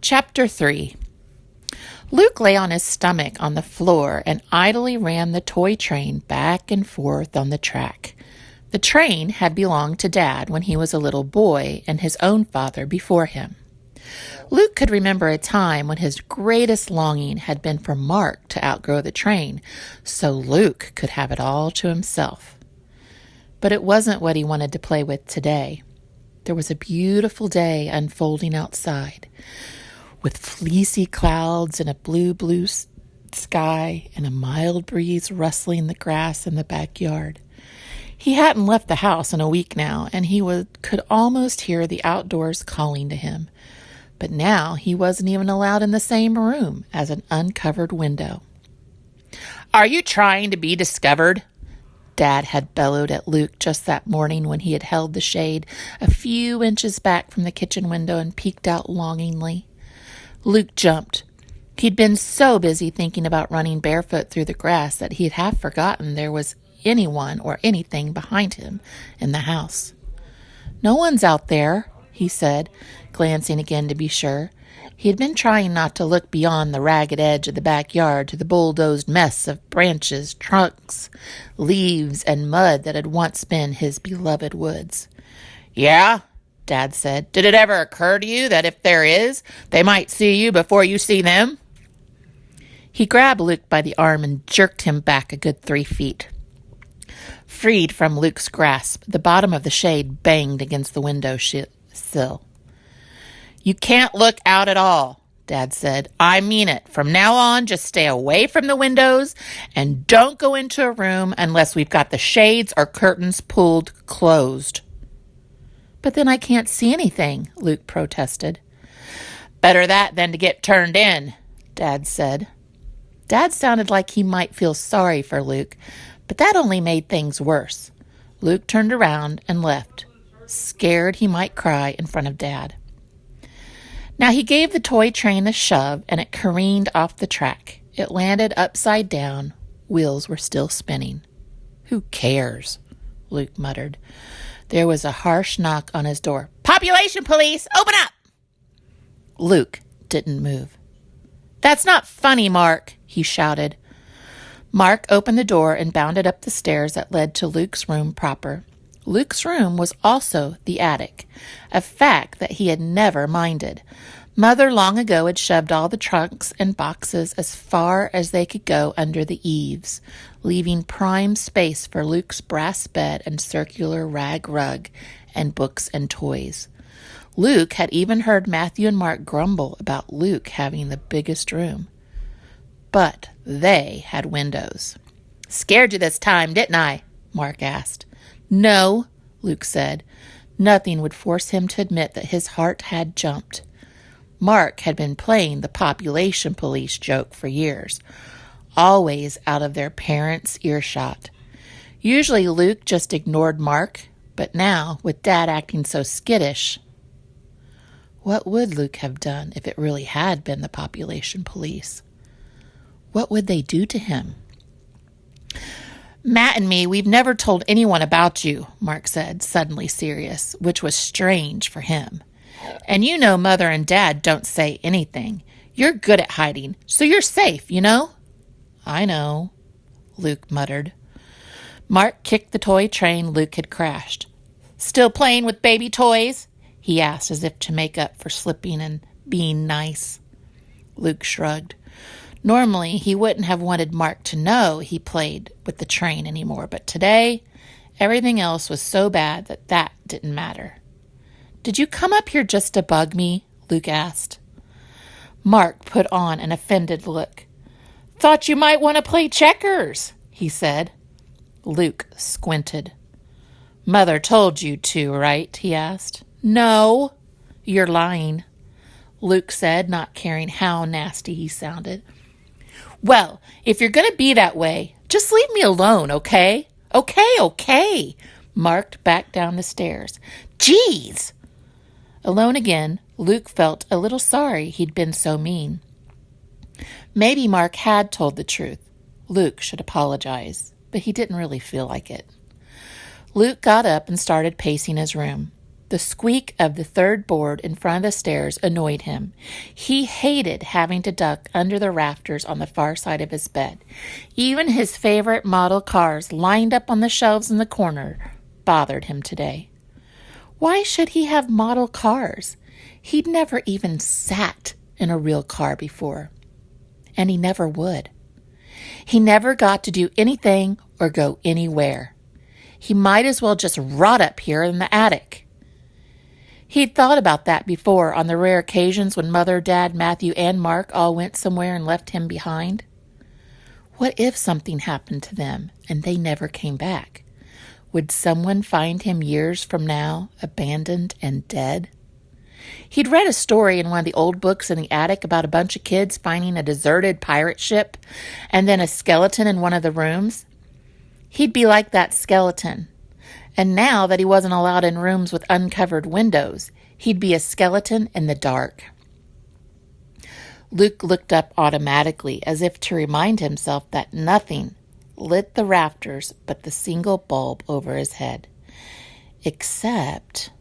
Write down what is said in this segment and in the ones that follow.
Chapter 3. Luke lay on his stomach on the floor and idly ran the toy train back and forth on the track. The train had belonged to Dad when he was a little boy and his own father before him. Luke could remember a time when his greatest longing had been for Mark to outgrow the train, so Luke could have it all to himself. But it wasn't what he wanted to play with today. There was a beautiful day unfolding outside, with fleecy clouds and a blue sky and a mild breeze rustling the grass in the backyard. He hadn't left the house in a week now, and he could almost hear the outdoors calling to him. But now he wasn't even allowed in the same room as an uncovered window. "Are you trying to be discovered?" Dad had bellowed at Luke just that morning when he had held the shade a few inches back from the kitchen window and peeked out longingly. Luke jumped. He'd been so busy thinking about running barefoot through the grass that he'd half forgotten there was anyone or anything behind him in the house. "No one's out there," he said, glancing again to be sure. He had been trying not to look beyond the ragged edge of the backyard to the bulldozed mess of branches, trunks, leaves, and mud that had once been his beloved woods. "Yeah?" Dad said. "Did it ever occur to you that if there is, they might see you before you see them?" He grabbed Luke by the arm and jerked him back a good 3 feet. Freed from Luke's grasp, the bottom of the shade banged against the window sill. "You can't look out at all," Dad said. "I mean it. From now on, just stay away from the windows and don't go into a room unless we've got the shades or curtains pulled closed." "But then I can't see anything," Luke protested. "Better that than to get turned in," Dad said. Dad sounded like he might feel sorry for Luke, but that only made things worse. Luke turned around and left, scared he might cry in front of Dad. Now he gave the toy train a shove, and it careened off the track. It landed upside down. Wheels were still spinning. "Who cares?" Luke muttered. There was a harsh knock on his door. "Population police, open up!" Luke didn't move. "That's not funny, Mark," he shouted. Mark opened the door and bounded up the stairs that led to Luke's room proper. Luke's room was also the attic, a fact that he had never minded. Mother long ago had shoved all the trunks and boxes as far as they could go under the eaves, leaving prime space for Luke's brass bed and circular rag rug and books and toys. Luke had even heard Matthew and Mark grumble about Luke having the biggest room. But they had windows. "Scared you this time, didn't I?" Mark asked. "No," Luke said. Nothing would force him to admit that his heart had jumped. Mark had been playing the population police joke for years, always out of their parents' earshot. Usually Luke just ignored Mark, but now, with Dad acting so skittish, what would Luke have done if it really had been the population police? What would they do to him? "Matt and me, we've never told anyone about you," Mark said, suddenly serious, which was strange for him. "And you know Mother and Dad don't say anything. You're good at hiding, so you're safe, you know?" "I know," Luke muttered. Mark kicked the toy train Luke had crashed. "Still playing with baby toys?" he asked, as if to make up for slipping and being nice. Luke shrugged. Normally, he wouldn't have wanted Mark to know he played with the train anymore, but today, everything else was so bad that didn't matter. "Did you come up here just to bug me?" Luke asked. Mark put on an offended look. "Thought you might want to play checkers," he said. Luke squinted. "Mother told you to, right?" he asked. "No." "You're lying," Luke said, not caring how nasty he sounded. "Well, if you're going to be that way, just leave me alone, okay?" Okay. Mark backed down the stairs. "Geez!" Alone again, Luke felt a little sorry he'd been so mean. Maybe Mark had told the truth. Luke should apologize, but he didn't really feel like it. Luke got up and started pacing his room. The squeak of the third board in front of the stairs annoyed him. He hated having to duck under the rafters on the far side of his bed. Even his favorite model cars lined up on the shelves in the corner bothered him today. Why should he have model cars? He'd never even sat in a real car before, and he never would. He never got to do anything or go anywhere. He might as well just rot up here in the attic. He'd thought about that before on the rare occasions when Mother, Dad, Matthew, and Mark all went somewhere and left him behind. What if something happened to them and they never came back? Would someone find him years from now, abandoned and dead? He'd read a story in one of the old books in the attic about a bunch of kids finding a deserted pirate ship and then a skeleton in one of the rooms. He'd be like that skeleton. And now that he wasn't allowed in rooms with uncovered windows, he'd be a skeleton in the dark. Luke looked up automatically as if to remind himself that nothing lit the rafters but the single bulb over his head. Except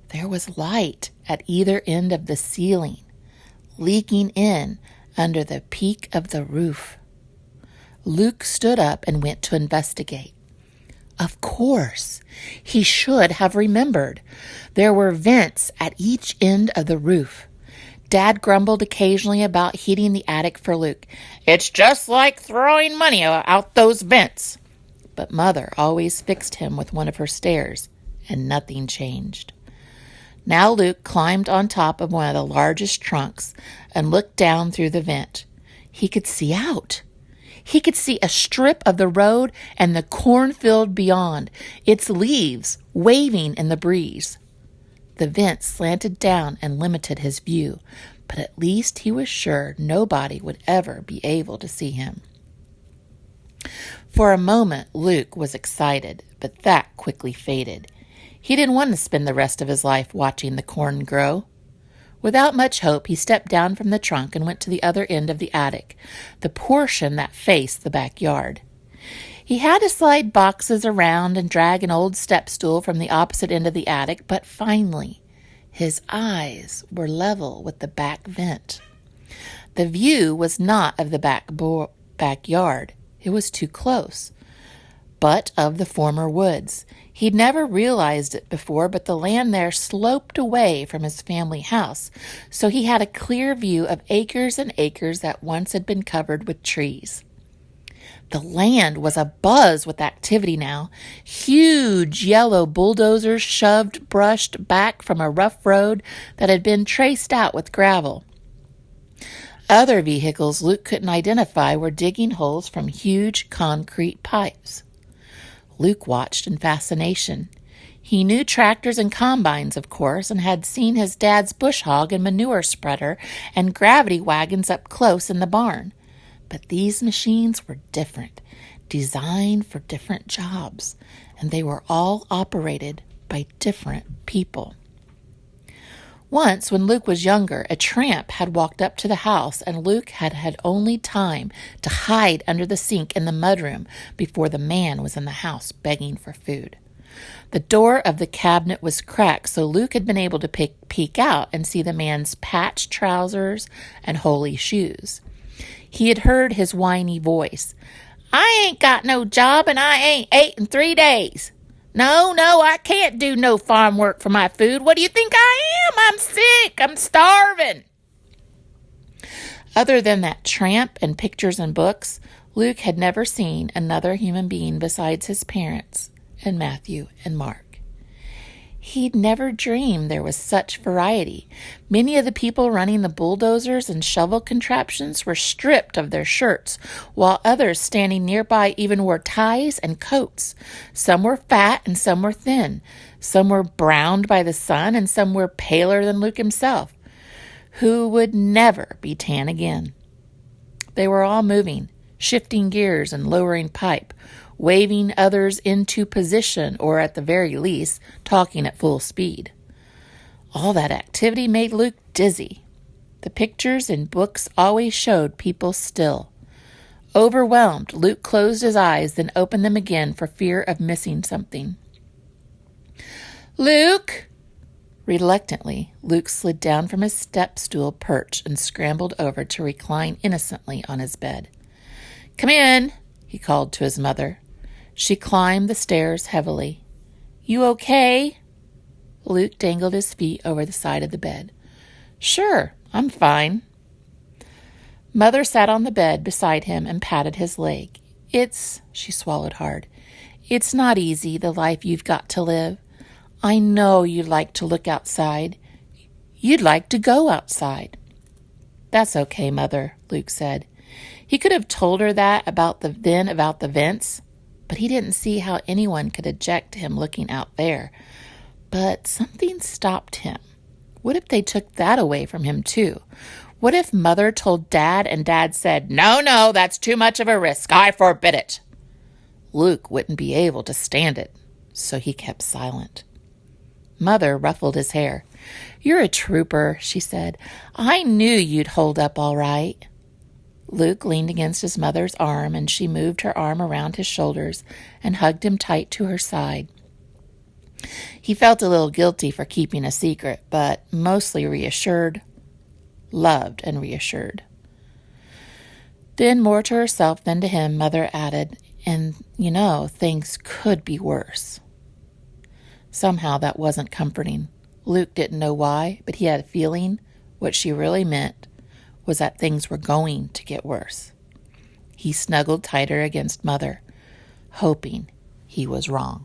there was light at either end of the ceiling, leaking in under the peak of the roof. Luke stood up and went to investigate. Of course, he should have remembered. There were vents at each end of the roof. Dad grumbled occasionally about heating the attic for Luke. It's just like throwing money out those vents. But Mother always fixed him with one of her stairs, and nothing changed. Now Luke climbed on top of one of the largest trunks and looked down through the vent. He could see out. He could see a strip of the road and the cornfield beyond, its leaves waving in the breeze. The vent slanted down and limited his view, but at least he was sure nobody would ever be able to see him. For a moment, Luke was excited, but that quickly faded. He didn't want to spend the rest of his life watching the corn grow. Without much hope, he stepped down from the trunk and went to the other end of the attic, the portion that faced the backyard. He had to slide boxes around and drag an old step stool from the opposite end of the attic, but finally, his eyes were level with the back vent. The view was not of the backyard. It was too close, but of the former woods. He'd never realized it before, but the land there sloped away from his family house, so he had a clear view of acres and acres that once had been covered with trees. The land was abuzz with activity now. Huge yellow bulldozers shoved brush back from a rough road that had been traced out with gravel. Other vehicles Luke couldn't identify were digging holes from huge concrete pipes. Luke watched in fascination. He knew tractors and combines, of course, and had seen his dad's bush hog and manure spreader and gravity wagons up close in the barn. But these machines were different, designed for different jobs, and they were all operated by different people. Once, when Luke was younger, a tramp had walked up to the house, and Luke had had only time to hide under the sink in the mudroom before the man was in the house begging for food. The door of the cabinet was cracked, so Luke had been able to peek out and see the man's patched trousers and holey shoes. He had heard his whiny voice. "I ain't got no job, and I ain't ate in 3 days. No, I can't do no farm work for my food. What do you think I am? I'm sick. I'm starving." Other than that tramp and pictures and books, Luke had never seen another human being besides his parents and Matthew and Mark. He'd never dreamed there was such variety. Many of the people running the bulldozers and shovel contraptions were stripped of their shirts, while others standing nearby even wore ties and coats. Some were fat and some were thin. Some were browned by the sun and some were paler than Luke himself, who would never be tan again. They were all moving, shifting gears and lowering pipe, waving others into position, or at the very least, talking at full speed. All that activity made Luke dizzy. The pictures and books always showed people still. Overwhelmed, Luke closed his eyes, then opened them again for fear of missing something. "Luke!" Reluctantly, Luke slid down from his step stool perch and scrambled over to recline innocently on his bed. "Come in," he called to his mother. She climbed the stairs heavily. "You okay?" Luke dangled his feet over the side of the bed. "Sure, I'm fine." Mother sat on the bed beside him and patted his leg. She swallowed hard. "It's not easy, the life you've got to live. I know you'd like to look outside. You'd like to go outside." "That's okay, Mother," Luke said. He could have told her that about the vents, but he didn't see how anyone could object to him looking out there. But something stopped him. What if they took that away from him too? What if Mother told Dad and Dad said, No, that's too much of a risk. I forbid it." Luke wouldn't be able to stand it, so he kept silent. Mother ruffled his hair. "You're a trooper," she said. "I knew you'd hold up all right." Luke leaned against his mother's arm, and she moved her arm around his shoulders and hugged him tight to her side. He felt a little guilty for keeping a secret, but mostly reassured, loved and reassured. Then, more to herself than to him, Mother added, "And, things could be worse." Somehow that wasn't comforting. Luke didn't know why, but he had a feeling what she really meant was that things were going to get worse. He snuggled tighter against Mother, hoping he was wrong.